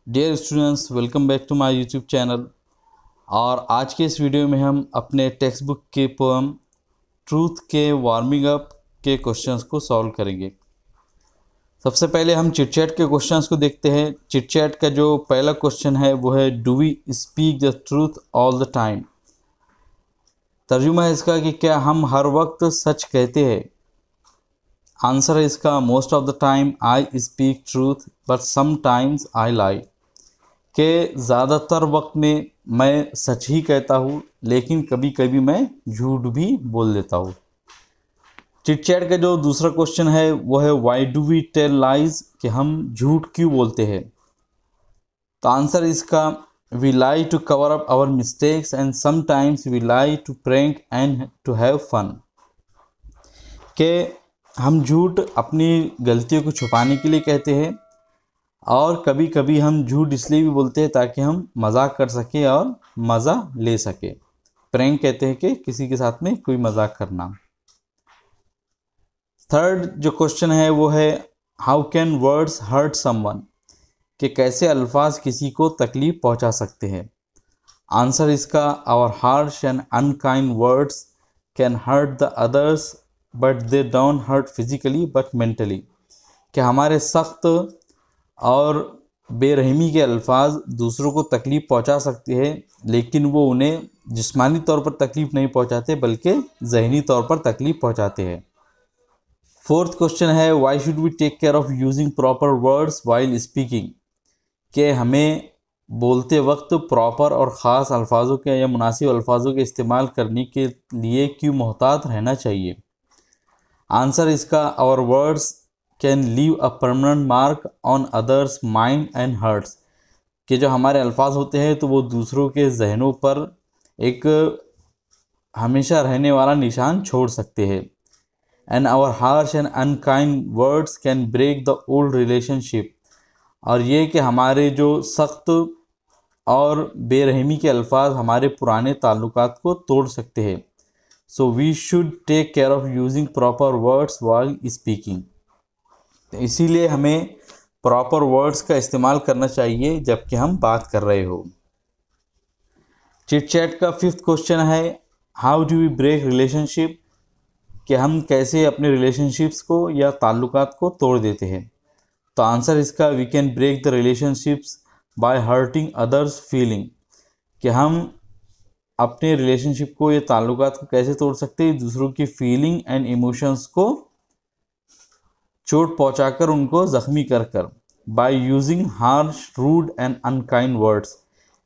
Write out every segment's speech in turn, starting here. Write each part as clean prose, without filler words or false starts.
Dear students, welcome back to my YouTube channel. और आज के इस वीडियो में हम अपने टेक्स्ट बुक के पोएम ट्रूथ के वार्मिंग अप के क्वेश्चंस को सॉल्व करेंगे। सबसे पहले हम चिटचैट के क्वेश्चंस को देखते हैं। चिटचैट का जो पहला क्वेश्चन है वो है, do we speak the truth all the time. तर्जुमा है इसका कि क्या हम हर वक्त सच कहते हैं। आंसर है इसका, most of the time I speak truth but sometimes I lie. के ज़्यादातर वक्त में मैं सच ही कहता हूँ, लेकिन कभी कभी मैं झूठ भी बोल देता हूँ। चिटचैट का जो दूसरा क्वेश्चन है वो है, why do we tell lies, कि हम झूठ क्यों बोलते हैं। तो आंसर इसका, we lie to cover up our mistakes and sometimes we lie to prank and to have fun. के हम झूठ अपनी गलतियों को छुपाने के लिए कहते हैं, और कभी कभी हम झूठ इसलिए भी बोलते हैं ताकि हम मजाक कर सकें और मज़ा ले सकें। प्रैंक कहते हैं कि किसी के साथ में कोई मजाक करना। थर्ड जो क्वेश्चन है वो है, how can words hurt someone, कि कैसे अल्फाज किसी को तकलीफ पहुंचा सकते हैं। आंसर इसका, our harsh and unkind words can hurt the others but they don't hurt physically but mentally. कि हमारे सख्त और बेरहमी के अल्फाज दूसरों को तकलीफ़ पहुंचा सकते हैं, लेकिन वो उन्हें जिस्मानी तौर पर तकलीफ़ नहीं पहुंचाते बल्कि जहनी तौर पर तकलीफ़ पहुंचाते हैं। फोर्थ क्वेश्चन है, why should we take care of using proper words while speaking. कि हमें बोलते वक्त प्रॉपर और ख़ास अल्फाजों के या मुनासिब अल्फाजों के इस्तेमाल करने के लिए क्यों मोहतात रहना चाहिए। आंसर इसका, our words can leave a permanent mark on others mind and hearts. कि जो हमारे अल्फाज होते हैं तो वो दूसरों के जहनों पर एक हमेशा रहने वाला निशान छोड़ सकते हैं। And our harsh and unkind words can break the old relationship. और ये कि हमारे जो सख्त और बेरहमी के अल्फाज हमारे पुराने ताल्लुकात को तोड़ सकते हैं। So we should take care of using proper words while speaking. तो इसीलिए हमें प्रॉपर वर्ड्स का इस्तेमाल करना चाहिए जबकि हम बात कर रहे हो। चिटचैट का फिफ्थ क्वेश्चन है, how do we break relationship, कि हम कैसे अपने रिलेशनशिप्स को या ताल्लुकात को तोड़ देते हैं। तो आंसर इसका, we can break the relationships by hurting others feeling. कि हम अपने रिलेशनशिप को या ताल्लुकात को कैसे तोड़ सकते हैं, दूसरों की फीलिंग एंड इमोशंस को चोट पहुंचाकर उनको ज़ख्मी कर कर। By using harsh rude and unkind words.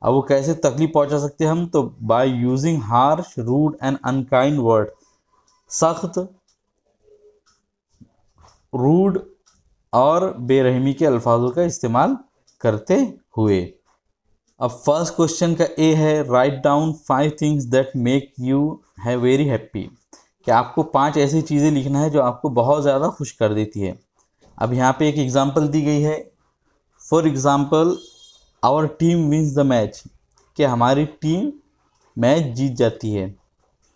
अब वो कैसे तकलीफ पहुंचा सकते हैं हम, तो by using harsh rude and unkind word, सख्त, रूड और बेरहमी के अल्फाजों का इस्तेमाल करते हुए। अब फर्स्ट क्वेश्चन का ए है, write down 5 things that make you है वेरी हैप्पी। कि आपको 5 ऐसी चीज़ें लिखना है जो आपको बहुत ज़्यादा खुश कर देती है। अब यहाँ पे एक एग्जांपल दी गई है, for example our team wins the match, कि हमारी टीम मैच जीत जाती है।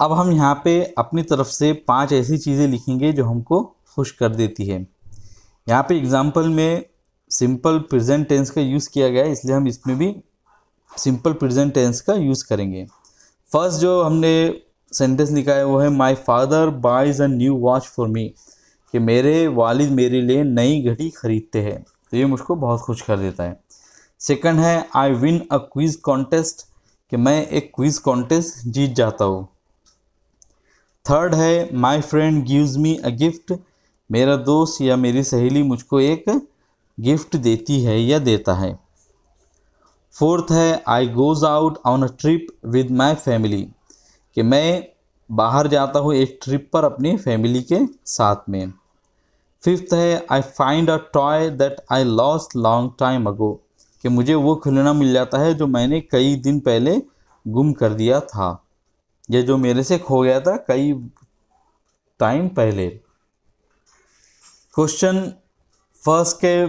अब हम यहाँ पे अपनी तरफ से 5 ऐसी चीज़ें लिखेंगे जो हमको खुश कर देती है। यहाँ पे एग्जांपल में सिंपल प्रेजेंट टेंस का यूज़ किया गया है, इसलिए हम इसमें भी सिंपल प्रेजेंट टेंस का यूज़ करेंगे। फर्स्ट जो हमने सेंटेंस लिखा है वो है, my father buys a new watch for me. कि मेरे वालिद मेरे लिए नई घड़ी खरीदते हैं, तो ये मुझको बहुत खुश कर देता है। सेकंड है, I win a quiz contest, कि मैं एक क्विज़ कॉन्टेस्ट जीत जाता हूँ। थर्ड है, my friend gives me a gift, मेरा दोस्त या मेरी सहेली मुझको एक गिफ्ट देती है या देता है। फोर्थ है, I goes out on a trip with my family, कि मैं बाहर जाता हूँ एक ट्रिप पर अपनी फैमिली के साथ में। फिफ्थ है, I find a toy that I lost long time ago, कि मुझे वो खिलौना मिल जाता है जो मैंने कई दिन पहले गुम कर दिया था, या जो मेरे से खो गया था कई टाइम पहले। क्वेश्चन फर्स्ट के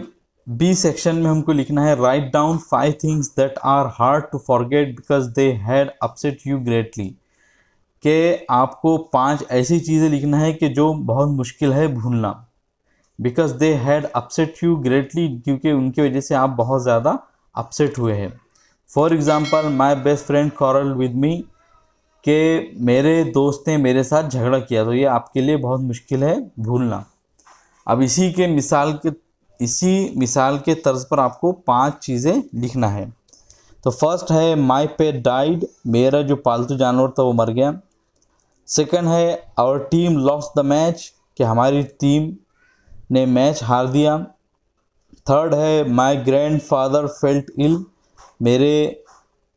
बी सेक्शन में हमको लिखना है, write down 5 things that are hard to forget because they had upset you greatly. कि आपको 5 ऐसी चीज़ें लिखना है कि जो बहुत मुश्किल है भूलना, because they had upset you greatly, क्योंकि उनकी वजह से आप बहुत ज़्यादा अपसेट हुए हैं। For example my best friend quarreled with me, कि मेरे दोस्त ने मेरे साथ झगड़ा किया, तो ये आपके लिए बहुत मुश्किल है भूलना। अब इसी मिसाल के तर्ज पर आपको 5 चीज़ें लिखना है। तो फर्स्ट है माई पेट डाइड, मेरा जो पालतू जानवर था वो मर गया। सेकंड है our team lost the match, कि हमारी टीम ने मैच हार दिया। थर्ड है my grandfather felt ill, मेरे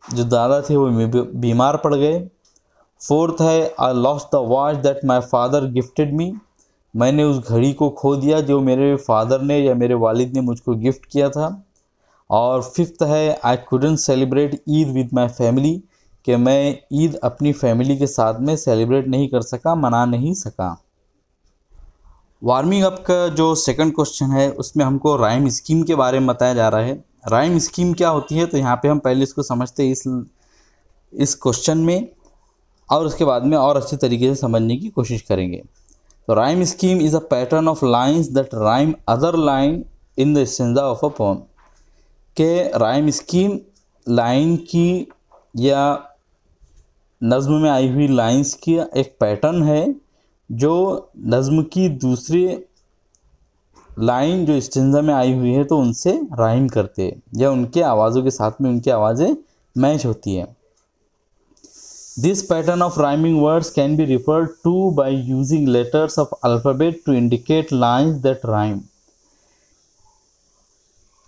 जो दादा थे वो बीमार पड़ गए। फोर्थ है I lost the watch that my father gifted me, मैंने उस घड़ी को खो दिया जो मेरे फादर ने या मेरे वालिद ने मुझको गिफ्ट किया था। और फिफ्थ है I couldn't celebrate Eid with my family, कि मैं ईद अपनी फैमिली के साथ में सेलिब्रेट नहीं कर सका, मना नहीं सका। वार्मिंग अप का जो सेकंड क्वेश्चन है उसमें हमको राइम स्कीम के बारे में बताया जा रहा है। राइम स्कीम क्या होती है, तो यहाँ पे हम पहले इसको समझते हैं इस क्वेश्चन में, और उसके बाद में और अच्छे तरीके से समझने की कोशिश करेंगे। तो rhyme scheme is a pattern of lines that rhyme other line in the stanza of a poem, के राइम स्कीम लाइन की या नज़्म में आई हुई लाइंस की एक पैटर्न है जो नज़्म की दूसरी लाइन जो स्टेंजा में आई हुई है तो उनसे राइम करते हैं या उनके आवाज़ों के साथ में उनकी आवाज़ें मैच होती हैं। This pattern of rhyming words can be referred to by using letters of alphabet to indicate lines that rhyme.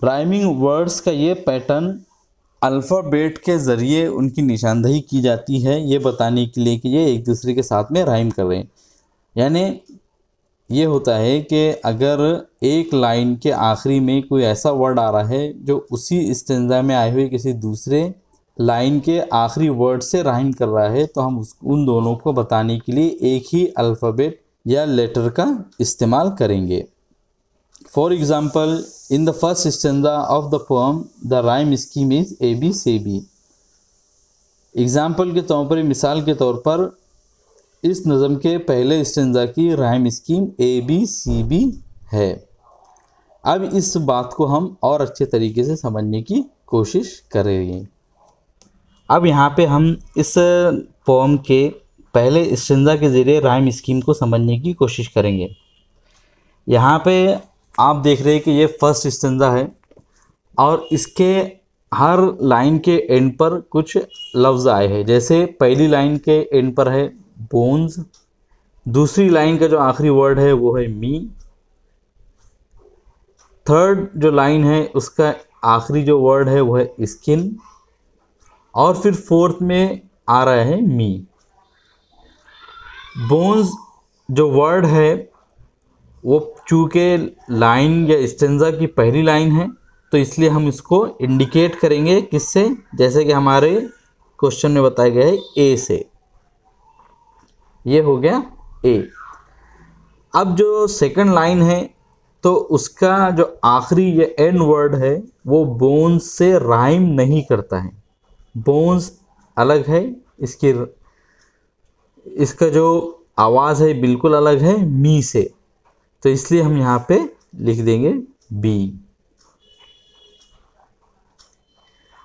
Rhyming words का ये पैटर्न अल्फ़ाबेट के ज़रिए उनकी निशानदही की जाती है, ये बताने के लिए कि ये एक दूसरे के साथ में राइम कर रहे हैं। यानी ये होता है कि अगर एक लाइन के आखिरी में कोई ऐसा वर्ड आ रहा है जो उसी स्टेंजा में आए हुए किसी दूसरे लाइन के आखिरी वर्ड से राइम कर रहा है, तो हम उन दोनों को बताने के लिए एक ही अल्फ़ाबेट या लेटर का इस्तेमाल करेंगे। For example in the first stanza of the poem the rhyme scheme is A B C B. Example के तौर पर, मिसाल के तौर पर, इस नज़म के पहले स्टेंजा की rhyme scheme A B C B है। अब इस बात को हम और अच्छे तरीके से समझने की कोशिश करेंगे। अब यहाँ पे हम इस पोएम के पहले स्टेंजा के ज़रिए राइम स्कीम को समझने की कोशिश करेंगे। यहाँ पे आप देख रहे हैं कि ये फर्स्ट स्टेंजा है और इसके हर लाइन के एंड पर कुछ लफ्ज़ आए हैं। जैसे पहली लाइन के एंड पर है बोन्स, दूसरी लाइन का जो आखिरी वर्ड है वो है मी, थर्ड जो लाइन है उसका आखिरी जो वर्ड है वो है स्किन, और फिर फोर्थ में आ रहा है मी। बोन्स जो वर्ड है वो चूँकि लाइन या स्टेंजा की पहली लाइन है तो इसलिए हम इसको इंडिकेट करेंगे किससे, जैसे कि हमारे क्वेश्चन में बताया गया है ए से। ये हो गया ए। अब जो सेकंड लाइन है तो उसका जो आखिरी या एंड वर्ड है वो बोन्स से राइम नहीं करता है। बोन्स अलग है, इसका जो आवाज़ है बिल्कुल अलग है मी से, तो इसलिए हम यहाँ पे लिख देंगे बी।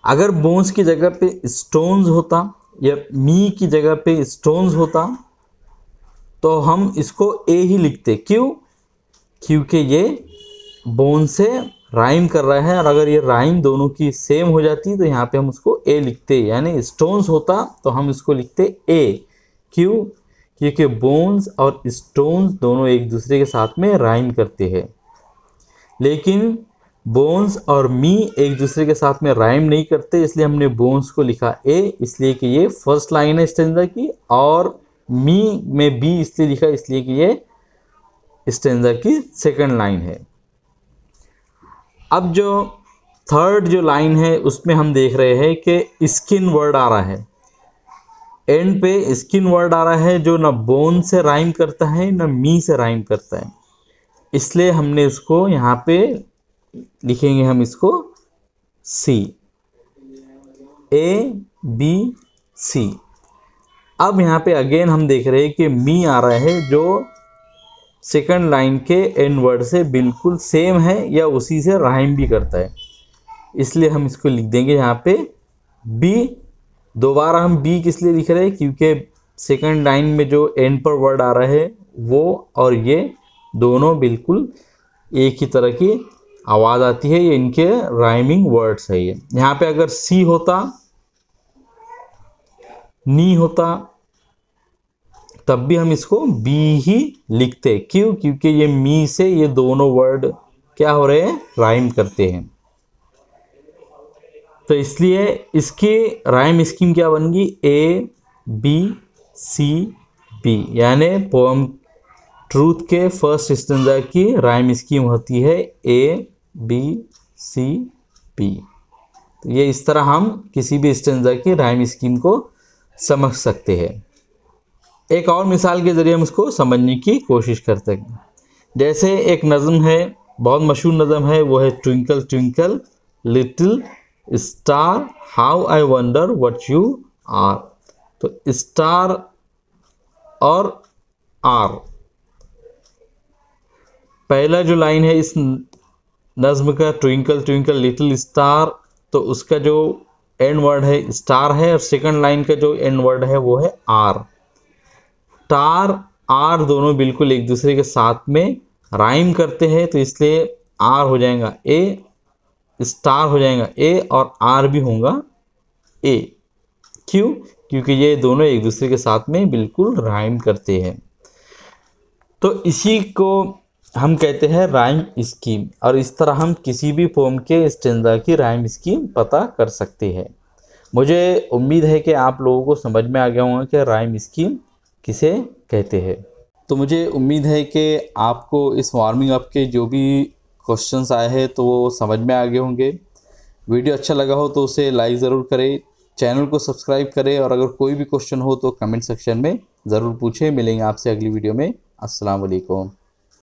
अगर बोन्स की जगह पे स्टोन्स होता या मी की जगह पे स्टोन्स होता तो हम इसको ए ही लिखते। क्यों? क्योंकि ये बोन से राइम कर रहा है, और अगर ये राइम दोनों की सेम हो जाती तो यहाँ पे हम उसको ए लिखते, यानी स्टोन्स होता तो हम इसको लिखते ए। क्यों? क्योंकि बोन्स और स्टोन्स दोनों एक दूसरे के साथ में राइम करते हैं, लेकिन बोन्स और मी एक दूसरे के साथ में राइम नहीं करते, इसलिए हमने बोन्स को लिखा ए, इसलिए कि ये फर्स्ट लाइन है स्टेंजा की, और मी में बी इसलिए लिखा इसलिए कि ये स्टेंजा की सेकंड लाइन है। अब जो थर्ड जो लाइन है उसमें हम देख रहे हैं कि स्किन वर्ड आ रहा है, एंड पे स्किन वर्ड आ रहा है जो ना बोन से राइम करता है ना मी से राइम करता है, इसलिए हमने इसको यहाँ पे लिखेंगे हम इसको सी, ए बी सी। अब यहाँ पे अगेन हम देख रहे हैं कि मी आ रहा है जो सेकंड लाइन के एंड वर्ड से बिल्कुल सेम है या उसी से राइम भी करता है, इसलिए हम इसको लिख देंगे यहाँ पे बी। दोबारा हम बी किस लिए लिख रहे हैं, क्योंकि सेकंड लाइन में जो एंड पर वर्ड आ रहा है वो और ये दोनों बिल्कुल एक ही तरह की आवाज़ आती है, ये इनके राइमिंग वर्ड्स है। ये यहाँ पे अगर सी होता, नी होता, तब भी हम इसको बी ही लिखते। क्यों? क्योंकि ये मी से ये दोनों वर्ड क्या हो रहे हैं, राइम करते हैं। तो इसलिए इसकी राइम स्कीम क्या बन गई, ए बी सी बी, यानी पोएम ट्रूथ के फर्स्ट स्टैंजा की राइम स्कीम होती है ए बी सी बी। तो ये इस तरह हम किसी भी स्टैंजा की राइम स्कीम को समझ सकते हैं। एक और मिसाल के ज़रिए हम उसको समझने की कोशिश करते हैं। जैसे एक नज़म है, बहुत मशहूर नज़म है, वो है twinkle twinkle little star how I wonder what you are. तो स्टार और आर, पहला जो लाइन है इस नज़्म का ट्विंकल ट्विंकल लिटिल स्टार, तो उसका जो एंड वर्ड है स्टार है, और सेकंड लाइन का जो एंड वर्ड है वो है आर। स्टार आर दोनों बिल्कुल एक दूसरे के साथ में राइम करते हैं, तो इसलिए आर हो जाएगा ए, स्टार हो जाएगा ए, और आर भी होगा ए। क्यों? क्योंकि ये दोनों एक दूसरे के साथ में बिल्कुल राइम करते हैं। तो इसी को हम कहते हैं राइम स्कीम, और इस तरह हम किसी भी पोएम के स्टैंजा की राइम स्कीम पता कर सकते हैं। मुझे उम्मीद है कि आप लोगों को समझ में आ गया होगा कि राइम स्कीम किसे कहते हैं। तो मुझे उम्मीद है कि आपको इस वार्मिंग अप के जो भी क्वेश्चंस आए हैं तो वो समझ में आ गए होंगे। वीडियो अच्छा लगा हो तो उसे लाइक ज़रूर करें, चैनल को सब्सक्राइब करें, और अगर कोई भी क्वेश्चन हो तो कमेंट सेक्शन में ज़रूर पूछें। मिलेंगे आपसे अगली वीडियो में। अस्सलाम वालेकुम।